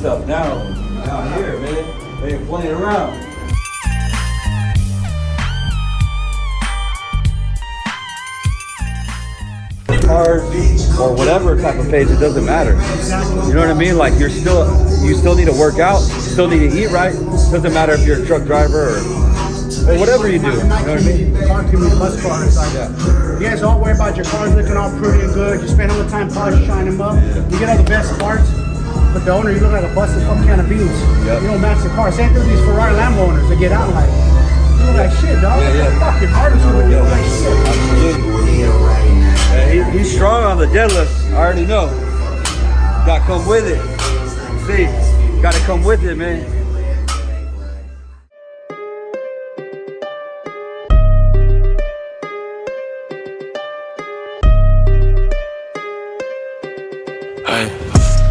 stuff down here, man. They ain't playing around. Cars or whatever type of page, it doesn't matter. You know what I mean? Like you still need to work out, you still need to eat right. Doesn't matter if you're a truck driver or whatever you do. You know what I mean? Car community, bus cars, like you guys don't worry about your cars looking all pretty and good. You spend all the time polishing, shining them up. You get all the best parts, but the owner, you look like a busted fucking can of beans. You don't match the car. Same thing with these Ferrari Lambo owners. They get out like, you look like shit, dog. Fuck, your car is you look like shit. Yeah, he's strong on the deadlift. I already know. Gotta come with it. See, gotta come with it, man. Hey,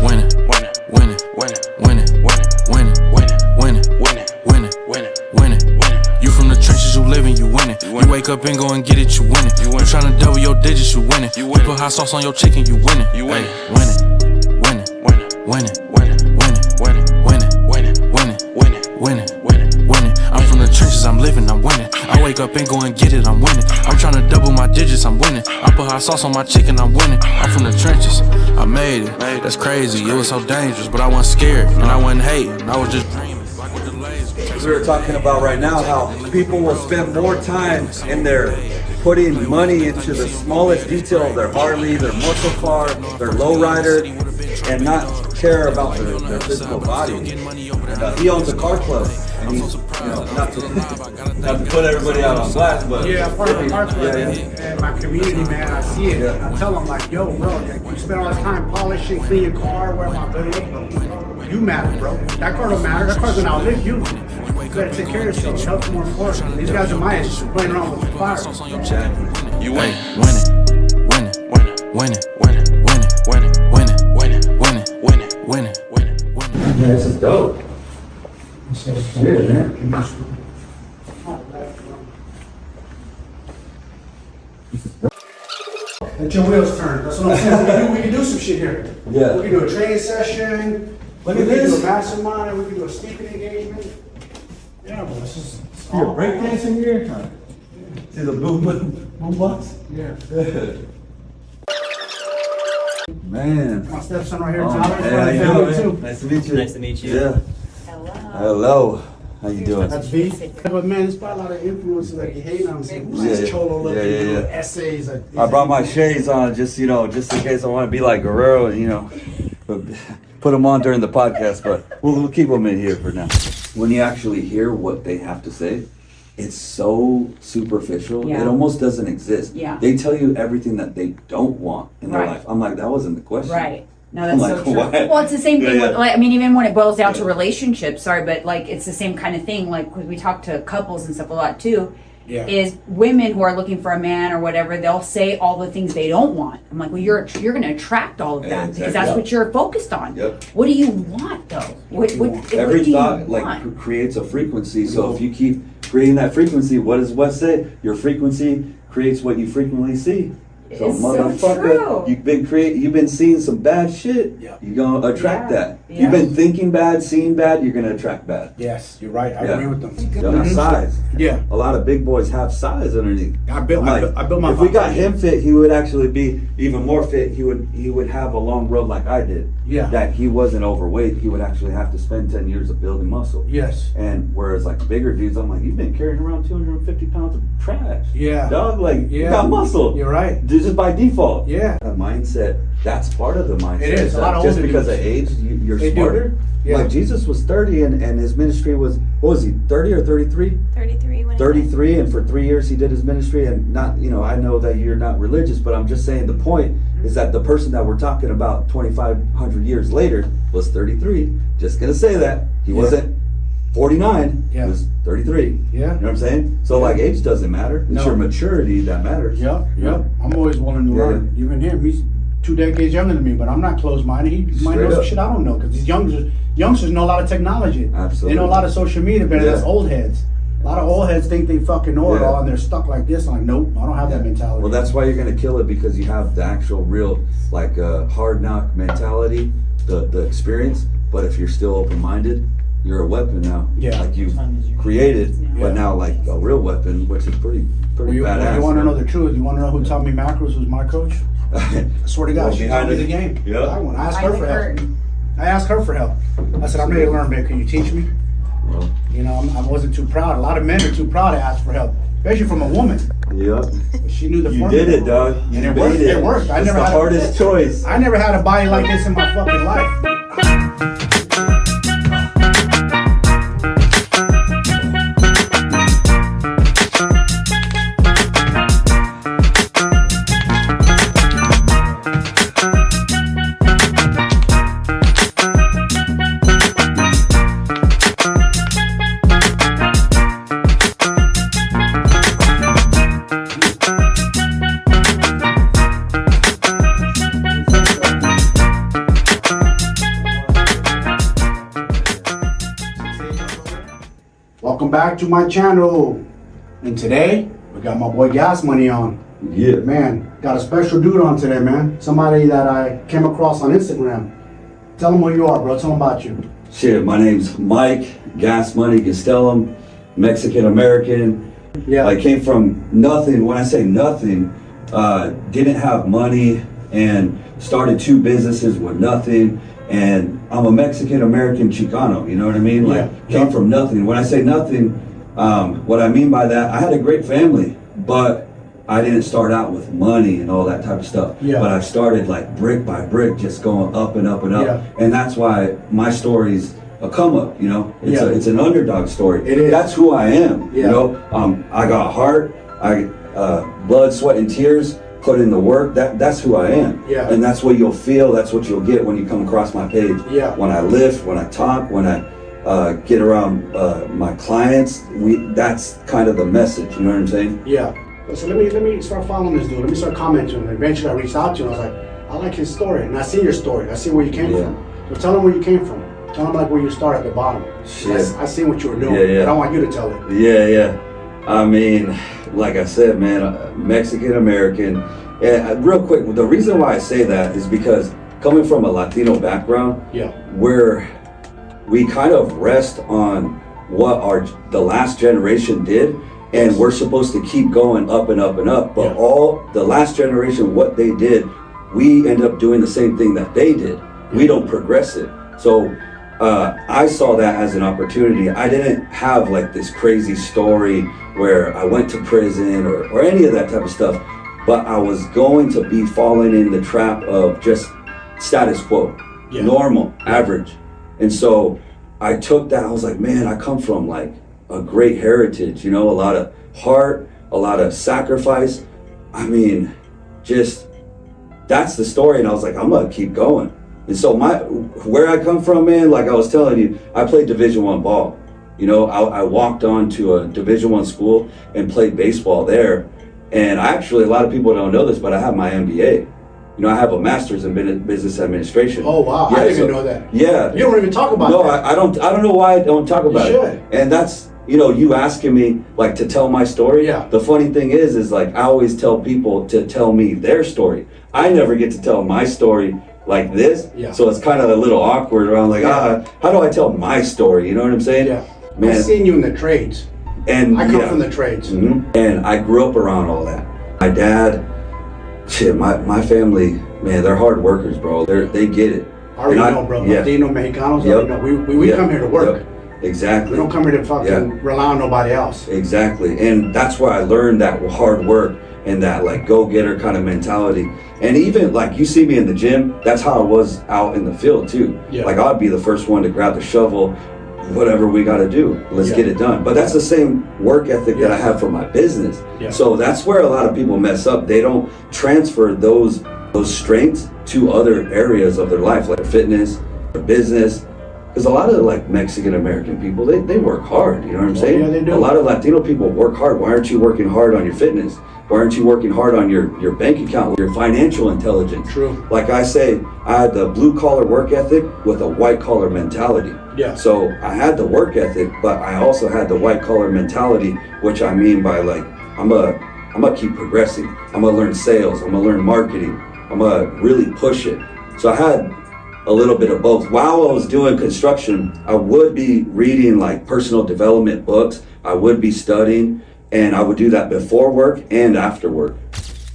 win it, win it, win it, win it, win it, win it, win it, win it, win it, win it, win it, win it, win it, win it. You from the trenches, you living, you win it. You wake up and go and get it, you win it. You tryna double your digits, you win it. You put hot sauce on your chicken, you win it. You win it, win it, win it, win it, win it, win it, win it, win it, win it, win it, win it, win it, win it, win it, win it. I'm from the trenches, I'm living, I'm winning. I wake up and go and get it, I'm winning. I'm tryna double my digits, I'm winning. I put hot sauce on my chicken, I'm winning. I'm from the trenches, I made it. That's crazy, it was so dangerous, but I wasn't scared and I wasn't hating. I was just dreaming. We were talking about right now how people will spend more time in their putting money into the smallest detail of their Harley, their muscle car, their lowrider, and not care about their physical body. And, he owns a car club. And he's, not to put everybody out on blast, but part of the car club and my community, man, I see it. I tell them like, yo, bro, you spend all this time polishing, clean your car, wear my hood. You matter, bro. That car don't matter. That car's gonna outlive you. You gotta take care of yourself. Health's more important. These guys are my age, playing around with the fire. You win it, win it, win it, win it, win it, win it, win it, win it, win it, win it, win it, win it, win it, win it, win it. this is dope. Shit, man. Let your wheels turn. That's what I'm saying. We can do some shit here. Yeah. We can do a training session. Look we at can this. do a mastermind. We can do a speaking engagement. Yeah, but this is. You're breakdancing here? See the boom box? Yeah. Man. My stepson right here, Oh, Tyler. hey, how you doing, too. man? Nice to meet you. Nice to meet you. Yeah. Hello. How you doing? That's V. But man, there's probably a lot of influences that you hate on. Who's Yeah, this cholo looking yeah. essays? I brought my shades on just in case I want to be like Guerrero, but put them on during the podcast, but we'll keep them in here for now. When you actually hear what they have to say, it's so superficial. Yeah. It almost doesn't exist. Yeah. They tell you everything that they don't want in their Right. life. I'm like, that wasn't the question. Right. No, I'm that's like, so true. what? Well, it's the same thing. Yeah, With, like, I mean, even when it boils down to Yeah. relationships, but like it's the same kind of thing. Like, because we talk to couples and stuff a lot too. Yeah. Is women who are looking for a man or whatever, they'll say all the things they don't want. I'm like, well, you're going to attract all of that Yeah, because exactly. that's what you're focused on. Yep. What do you want though? What Every do thought you like want? creates a frequency. So if you keep creating that frequency, what does Wes say? Your frequency creates what you frequently see. So It's so motherfucker, true. you've been seeing some bad shit. Yeah. You're gonna attract Yeah. that. Yeah. You've been thinking bad, seeing bad. You're gonna attract bad. Yes, you're right. I Yeah. agree with them. You know, size. Yeah. A lot of big boys have size underneath. I built my If we got him fit, he would actually be even more fit. He would have a long road like I did. Yeah. That he wasn't overweight. He would actually have to spend 10 years of building muscle. Yes. And whereas like bigger dudes, I'm like, you've been carrying around 250 pounds of trash. Yeah. Dog, like you Yeah. got muscle. You're right. Just by default. Yeah. A mindset. That's part of the mindset. It is. A lot of just older because dudes. of age, you're They do. smarter. Yeah. Like Jesus was 30 and his ministry was, what was he, 30 or 33? 33 when 33, and for 3 years he did his ministry. And not, I know that you're not religious, but I'm just saying the point is that the person that we're talking about 2,500 years later was 33. Just gonna say that. He wasn't 49, Yeah. he was 33. Yeah. You know what I'm saying? So like age doesn't matter. It's No. your maturity that matters. Yep. I'm always willing to Yeah. learn. Even him, he's 2 decades younger than me, but I'm not closed-minded. He might Straight know some up. shit I don't know because these youngsters know a lot of technology. Absolutely. They know a lot of social media better than us old heads. A lot of old heads think they fucking know it Yeah. all and they're stuck like this. I'm like, nope, I don't have that mentality. Well, that's why you're gonna kill it, because you have the actual real, like hard knock mentality, the experience. but if you're still open-minded, you're a weapon now. Yeah. Like you've created, but now like a real weapon, which is pretty You badass. want to know the truth? You want to know who taught me macros? Was my coach? I swear to God, Well, she behind taught me it- the game. Yeah. I asked her Behind the for help. curtain. I asked her for help. I said, I'm ready to learn, babe. Can you teach me? Well, You know, I wasn't too proud. A lot of men are too proud to ask for help, especially from a woman. yeah. But she knew the You formula. did it, dog. You And it made worked. It worked. It's the hardest choice. I never had a body like this in my fucking life. Welcome back to my channel. And today, we got my boy Gas Money on. Yeah. Man, got a special dude on today, man. Somebody that I came across on Instagram. Tell them who you are, bro. Tell them about you. Shit, my name's Mike, Gas Money Gastelum, Mexican American. Yeah. I came from nothing. When I say nothing, didn't have money and started 2 businesses with nothing. And I'm a Mexican American Chicano, you know what I mean? Like, Yeah. came from nothing. When I say nothing, what I mean by that, I had a great family, but I didn't start out with money and all that type of stuff. Yeah. But I've started like brick by brick, just going up and up and up. Yeah. And that's why my story's a come up, you know? It's, Yeah. it's an underdog story. It is. That's who I am, Yeah. you know? I got heart, blood, sweat, and tears, put in the work. That's who I am. Yeah. And that's what you'll feel, that's what you'll get when you come across my page. Yeah. When I lift, when I talk, when I get around my clients, that's kind of the message, you know what I'm saying? Yeah. So let me start following this dude. Let me start commenting. And eventually I reached out to him. I was like, I like his story. And I see your story. I see where you came Yeah. from. So tell him where you came from. Tell him like where you started at the bottom. Shit. I see what you were doing. Yeah, yeah. But I want you to tell it. Yeah. I mean, like I said, man, Mexican American. And real quick, the reason why I say that is because coming from a Latino background, Yeah. where we kind of rest on what the last generation did, and we're supposed to keep going up and up and up. But Yeah. all the last generation, what they did, we end up doing the same thing that they did. We don't progress it. So I saw that as an opportunity. I didn't have like this crazy story where I went to prison or any of that type of stuff, but I was going to be falling in the trap of just status quo, Yeah. normal, average. And so I took that, I was like, man, I come from like a great heritage, you know, a lot of heart, a lot of sacrifice. I mean, just, that's the story. And I was like, I'm gonna keep going. And so where I come from, man, like I was telling you, I played Division I ball. You know, I walked on to a Division I school and played baseball there. And actually, a lot of people don't know this, but I have my MBA. You know, I have a master's in business administration. Oh, wow. I didn't even know that. Yeah. You don't even talk about No, that. I don't know why I don't talk about You it. should. And that's, you know, you asking me like to tell my story. Yeah. The funny thing is like I always tell people to tell me their story. I never get to tell my story like this. Yeah. So it's kind of a little awkward around like, how do I tell my story? You know what I'm saying? Yeah. Man. I've seen you in the trades. And I come yeah. from the trades. Mhm. And I grew up around all that. My dad, shit, my family, man, they're hard workers, bro. They get it. I already And know, bro. Yeah. Latino, Mexicanos, Yep. already know. We Yep. come here to work. Yep. Exactly. We don't come here to fucking Yeah. rely on nobody else. Exactly. And that's where I learned that hard work and that like go-getter kind of mentality. And even like you see me in the gym, that's how I was out in the field too. Yeah. Like I'd be the first one to grab the shovel, whatever we got to do, let's Yeah. get it done. But that's the same work ethic that I Yeah. have for my business. Yeah. So that's where a lot of people mess up. They don't transfer those strengths to other areas of their life, like fitness, or business. Because a lot of like Mexican American people, they work hard, you know what I'm saying? yeah, they do. A lot of Latino people work hard. Why aren't you working hard on your fitness? Why aren't you working hard on your bank account, your financial intelligence? True. Like I say, I had the blue collar work ethic with a white collar mentality. Yeah. So I had the work ethic, but I also had the white collar mentality, which I mean by like, I'm gonna keep progressing. I'm gonna learn sales. I'm gonna learn marketing. I'm gonna really push it. So I had a little bit of both. While I was doing construction, I would be reading like personal development books. I would be studying, and I would do that before work and after work.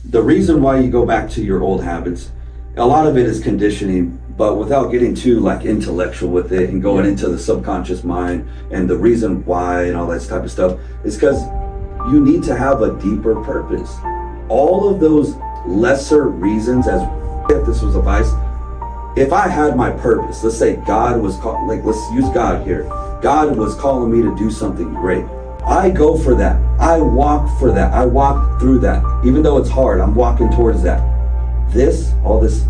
The reason why you go back to your old habits, a lot of it is conditioning, but without getting too like intellectual with it and going into the subconscious mind and the reason why and all that type of stuff, is because you need to have a deeper purpose. All of those lesser reasons, as if this was a vice, if I had my purpose, let's say God was calling, like let's use God here. God was calling me to do something great. I go for that. I walk for that. I walk through that. Even though it's hard, I'm walking towards that. All this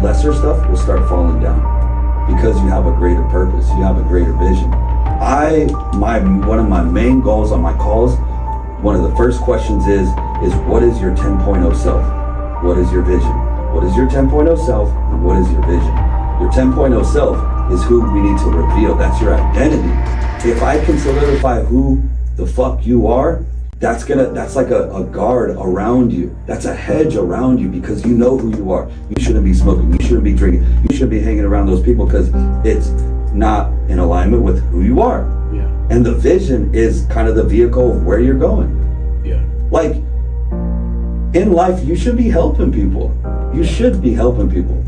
lesser stuff will start falling down because you have a greater purpose. You have a greater vision. One of my main goals on my calls, one of the first questions is what is your 10.0 self? What is your vision? What is your 10.0 self and what is your vision? Your 10.0 self is who we need to reveal. That's your identity. If I can solidify who the fuck you are, that's like a guard around you. That's a hedge around you because you know who you are. You shouldn't be smoking. You shouldn't be drinking. You shouldn't be hanging around those people because it's not in alignment with who you are. Yeah. And the vision is kind of the vehicle of where you're going. Yeah. Like in life, you should be helping people. You should be helping people.